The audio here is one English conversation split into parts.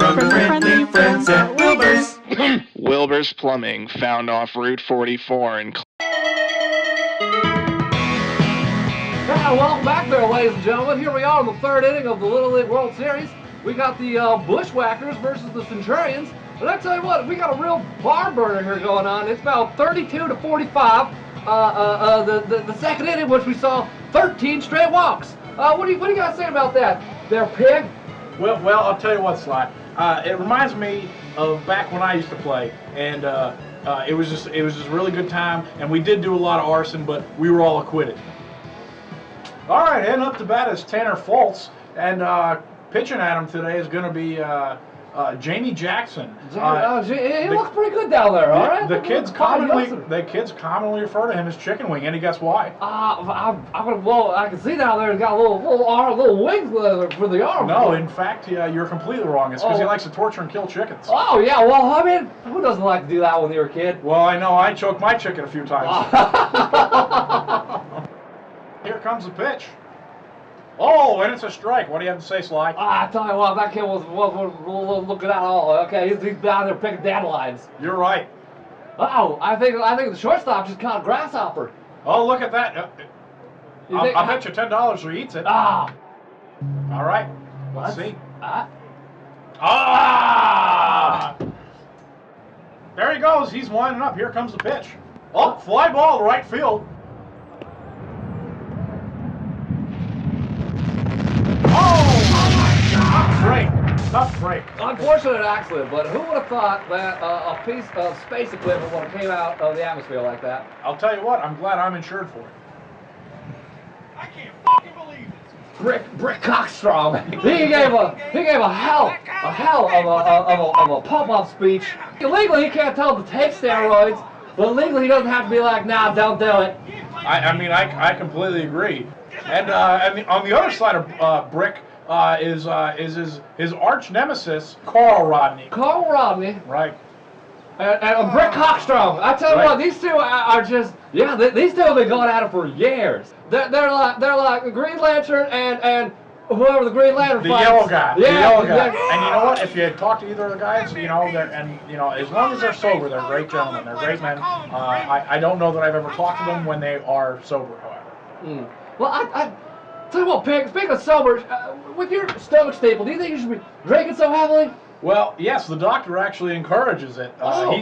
From your friendly friends at Wilbur's. Wilbur's Plumbing, found off Route 44 in Welcome back there, ladies and gentlemen. Here we are in the third inning of the Little League World Series. We got the Bushwhackers versus the Centurions. But I tell you what, we got a real barn burner here going on. It's about 32 to 45. The second inning, which we saw 13 straight walks. What do you guys say about that? There, Pig? Well, I'll tell you what, Sly. It reminds me of back when I used to play, and it was just a really good time. And we did do a lot of arson, but we were all acquitted. All right, heading up to bat is Tanner Fultz, and pitching at him today is going to be Jamie Jackson. He looks pretty good down there, all right? The kids commonly refer to him as Chicken Wing. Any guess why? I can see down there he's got little wings for the arm. No, in fact, you're completely wrong. It's because he likes to torture and kill chickens. Oh, yeah, well, I mean, who doesn't like to do that when you're a kid? Well, I know. I choked my chicken a few times. Here comes the pitch. Oh, and it's a strike. What do you have to say, Sly? I tell you what, that kid was looking at all. Okay, he's down there picking dandelions. You're right. Oh, I think the shortstop just caught a grasshopper. Oh, look at that. I'll bet you $10 he eats it. Ah. All right. Let's see. There he goes. He's winding up. Here comes the pitch. Oh, fly ball to right field. Tough break. Unfortunate accident, but who would have thought that a piece of space equipment would have came out of the atmosphere like that? I'll tell you what, I'm glad I'm insured for it. I can't fucking believe it. Brick Cockstrong. He gave a hell of a pump-up speech. Legally, he can't tell him to take steroids, but legally, he doesn't have to be like, nah, don't do it. I mean, I completely agree. And on the other side of Brick. Is his arch nemesis, Carl Rodney. Carl Rodney. Right. And Brick Cockstrong. I tell you what, these two are just, these two have been going at it for years. They're like the Green Lantern and whoever the Green Lantern fights. The yellow guy. Yeah, the yellow guy. Yeah. And you know what? If you talk to either of the guys, as long as they're sober, they're great gentlemen. They're great men. I don't know that I've ever talked to them when they are sober, however. Well, I tell you what, Pig, speaking of sober, with your stomach staple, do you think you should be drinking so heavily? Well, yes, the doctor actually encourages it.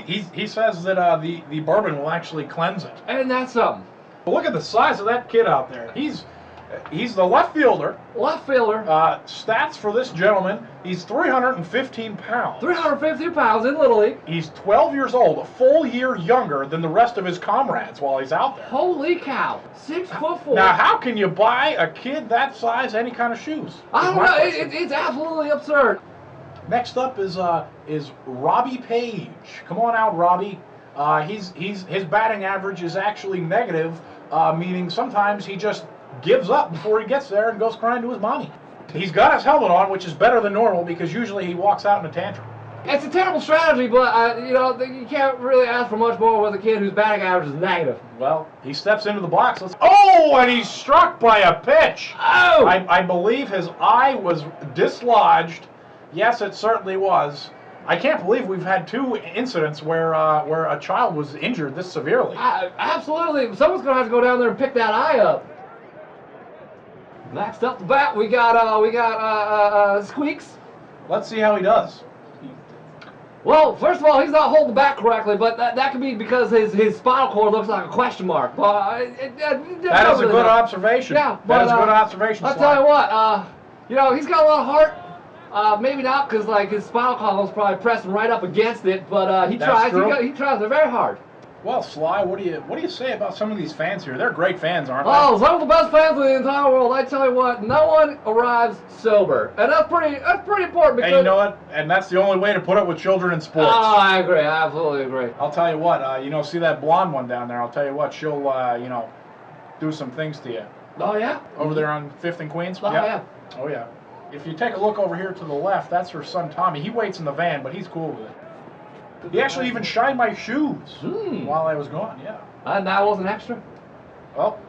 He says that the bourbon will actually cleanse it. And that's something. But look at the size of that kid out there. He's the left fielder. Left fielder. Stats for this gentleman, he's 315 pounds. 315 pounds in Little League. He's 12 years old, a full year younger than the rest of his comrades while he's out there. Holy cow. 6'4". Now, how can you buy a kid that size any kind of shoes? I don't know. It's absolutely absurd. Next up is Robbie Page. Come on out, Robbie. His batting average is actually negative, meaning sometimes he just gives up before he gets there and goes crying to his mommy. He's got his helmet on, which is better than normal because usually he walks out in a tantrum. It's a terrible strategy, but you can't really ask for much more with a kid whose batting average is negative. Well, he steps into the box. And he's struck by a pitch. Oh! I believe his eye was dislodged. Yes, it certainly was. I can't believe we've had two incidents where a child was injured this severely. Absolutely. Someone's going to have to go down there and pick that eye up. Next up the bat, we got Squeaks. Let's see how he does. Well, first of all, he's not holding the bat correctly, but that could be because his spinal cord looks like a question mark. That is a good observation. Yeah, that is a good observation. I'll tell you what, he's got a lot of heart. Maybe not because like his spinal column's probably pressing right up against it, but he tries. He tries very hard. Well, Sly, what do you say about some of these fans here? They're great fans, aren't they? Oh, some of the best fans in the entire world. I tell you what, no one arrives sober, and that's pretty important. Because, and you know what? And that's the only way to put it with children in sports. Oh, I agree. I absolutely agree. I'll tell you what. See that blonde one down there? I'll tell you what. She'll, do some things to you. Oh yeah. Over there on 5th and Queens. Oh yeah. Oh yeah. If you take a look over here to the left, that's her son Tommy. He waits in the van, but he's cool with it. He actually even shined my shoes while I was gone, yeah. And that wasn't extra? Well,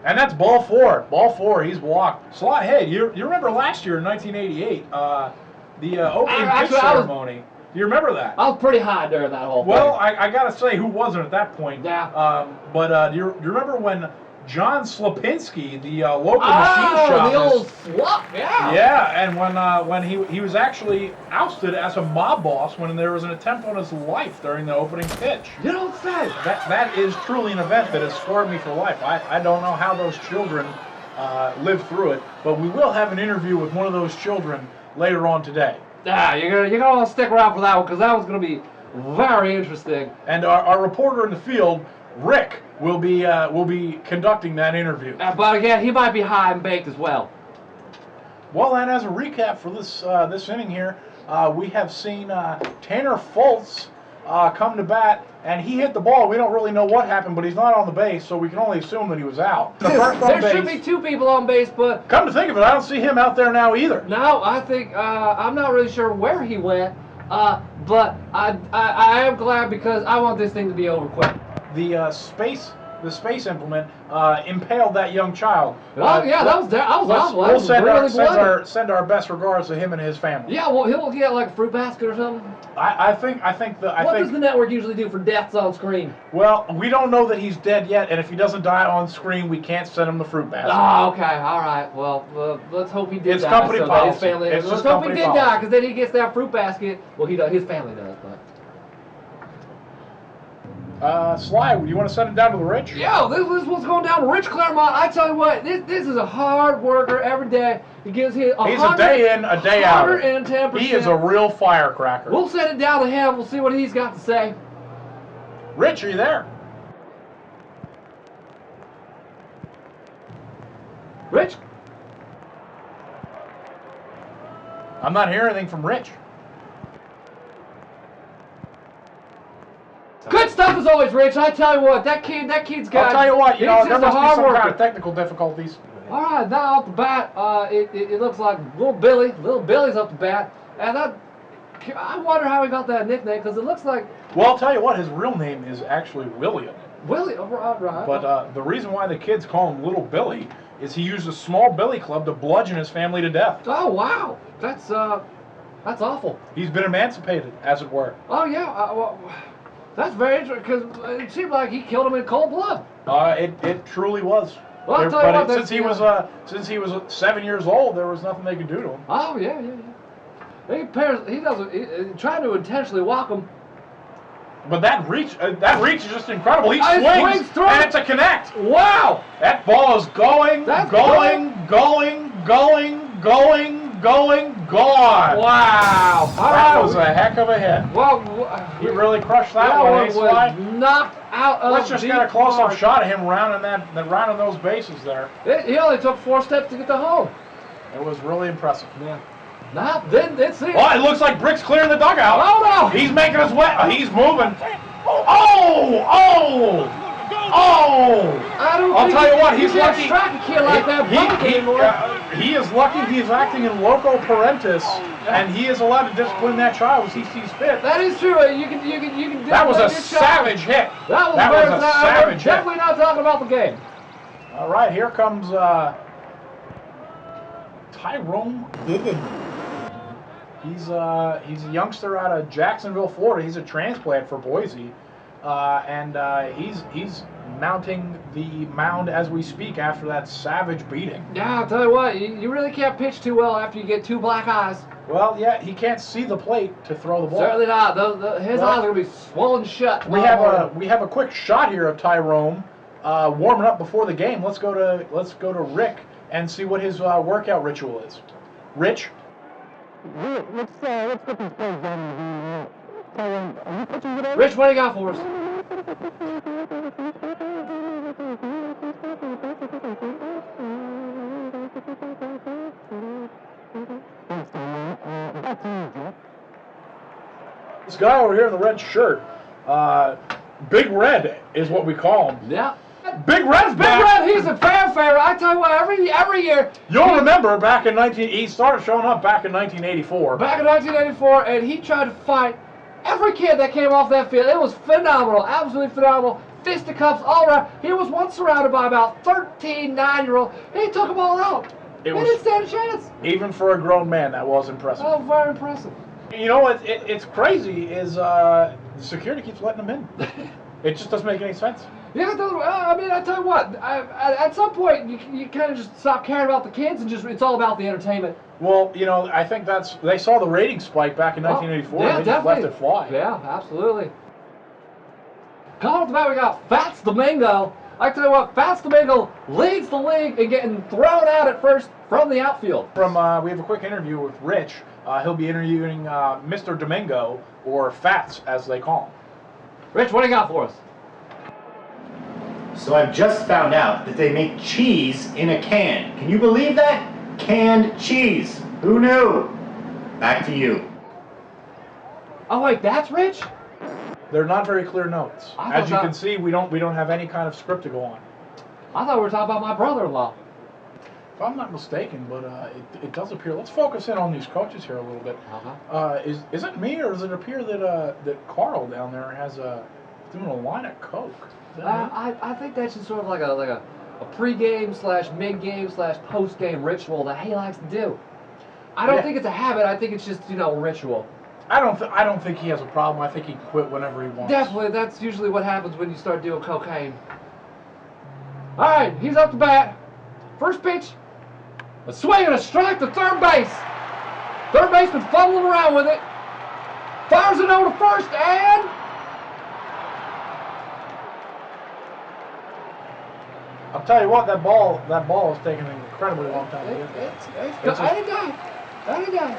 and that's ball four. Ball four, he's walked. Sly, hey, you remember last year in 1988, the opening pitch ceremony. Do you remember that? I was pretty high during that whole thing. Well, I gotta say, who wasn't at that point? Yeah. But do you remember when John Slapinski, the local machine shop, the old slop, yeah. Yeah, and when he was actually ousted as a mob boss when there was an attempt on his life during the opening pitch. You don't say. That is truly an event that has scarred me for life. I don't know how those children lived through it, but we will have an interview with one of those children later on today. Yeah, you're gonna want to stick around for that one because that one's gonna be very interesting. And our reporter in the field, Rick, will be conducting that interview. But again, he might be high and baked as well. Well, and as a recap for this inning here, we have seen Tanner Fultz come to bat, and he hit the ball. We don't really know what happened, but he's not on the base, so we can only assume that he was out. There should be two people on base, but come to think of it, I don't see him out there now either. No, I think I'm not really sure where he went, but I am glad because I want this thing to be over quick. The space implement impaled that young child. Oh yeah, that was awful. We'll send our best regards to him and his family. Yeah, well, he'll get like a fruit basket or something. What does the network usually do for deaths on screen? Well, we don't know that he's dead yet, and if he doesn't die on screen, we can't send him the fruit basket. Oh, okay, all right. Well, let's hope he did it's die. Company so policy. His family, it's let's hope he did die, because then he gets that fruit basket. Well, he does. His family does, but. Sly, you want to send him down to the Rich? Yeah, this is what's going down to Rich Claremont. I tell you what, this is a hard worker every day. He gives his He's a day in, a day out. 110%. He is a real firecracker. We'll send it down to him. We'll see what he's got to say. Rich, are you there? Rich? I'm not hearing anything from Rich. Good stuff as always, Rich. I tell you what, that kid's got. I'll tell you what, there must be some worker. kind of technical difficulties. All right, now off the bat, it looks like Little Billy's up the bat, and I wonder how he got that nickname because it looks like. Well, I'll tell you what, his real name is actually William. Willie, right. But the reason why the kids call him Little Billy is he used a small billy club to bludgeon his family to death. Oh wow, that's awful. He's been emancipated, as it were. Oh yeah, well, that's very interesting because it seemed like he killed him in cold blood. It truly was. Well, I'll tell you what, since he was 7 years old, there was nothing they could do to him. Oh yeah. He doesn't trying to intentionally walk him. But that reach is just incredible. He swings through, and it's a connect. Wow! That ball is going. Wow! That was a heck of a hit. Well, he really crushed that one. Was knocked out of. Let's just get a close-up shot of him rounding those bases there. He only took 4 steps to get to home. It was really impressive. Yeah. Now, then it seems. Oh, it looks like Brick's clearing the dugout. Oh no! He's making his way. He's moving. I'll tell you what, he's lucky. Strike a kid like that he is lucky he's acting in loco parentis, and he is allowed to discipline that child as he sees fit. That is true. You can. That was a savage hit. That was a savage hit. Definitely not talking about the game. All right, here comes Tyrone Vivid. He's a youngster out of Jacksonville, Florida. He's a transplant for Boise, and he's mounting the mound as we speak after that savage beating. Yeah, I'll tell you what, you really can't pitch too well after you get 2 black eyes. Well, yeah, he can't see the plate to throw the ball. Certainly not. His eyes are gonna be swollen shut. We have a quick shot here of Tyrone warming up before the game. Let's go to Rick and see what his workout ritual is. Rich. Let's get these plays done. Tyrone, are you pitching today? Rich, what do you got for us? This guy over here in the red shirt, Big Red is what we call him. Yeah. Big Red's back. Big Red, he's a fan favorite. I tell you what, every year. You'll remember back in he started showing up back in 1984. Back in 1984, and he tried to fight every kid that came off that field. It was phenomenal, absolutely phenomenal. Fisticuffs all around. He was once surrounded by about 13 9-year-olds. He took them all out. They didn't stand a chance. Even for a grown man, that was impressive. Oh, very impressive. You know what? It's crazy. Is the security keeps letting them in? It just doesn't make any sense. Yeah, I mean, I tell you what. At some point, you kind of just stop caring about the kids and just it's all about the entertainment. Well, you know, I think they saw the rating spike back in 1984. Yeah, and they just definitely. left it fly. Yeah, absolutely. Coming up the bat, we got Fats Domingo. I tell you what, Fats Domingo leads the league in getting thrown out at first from the outfield. We have a quick interview with Rich. He'll be interviewing Mr. Domingo, or Fats as they call him. Rich, what do you got for us? So I've just found out that they make cheese in a can. Can you believe that? Canned cheese. Who knew? Back to you. Oh wait, that's Rich? They're not very clear notes. As you can see, we don't have any kind of script to go on. I thought we were talking about my brother-in-law. If I'm not mistaken, but it does appear. Let's focus in on these coaches here a little bit. Is it me, or does it appear that Carl down there has doing a line of coke? I think that's just sort of like a pre-game / mid-game / post-game ritual that he likes to do. I don't think it's a habit. I think it's just a ritual. I don't think he has a problem. I think he can quit whenever he wants. Definitely, that's usually what happens when you start doing cocaine. All right, he's up to bat. First pitch, a swing and a strike to third base. Third baseman fumbling around with it. Fires it over to first, and I'll tell you what, that ball has taken an incredibly long time to get there. it's I didn't die. Got him!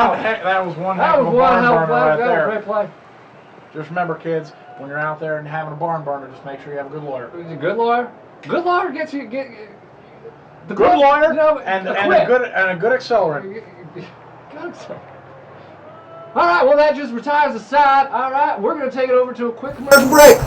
Oh, that was one heck of a barn burner right there. Great play. Just remember, kids, when you're out there and having a barn burner, just make sure you have a good lawyer. He's a good lawyer. Good lawyer gets you the Good lawyer and a good accelerant. Good accelerant. All right, well that just retires the side. All right, we're gonna take it over to a quick commercial break.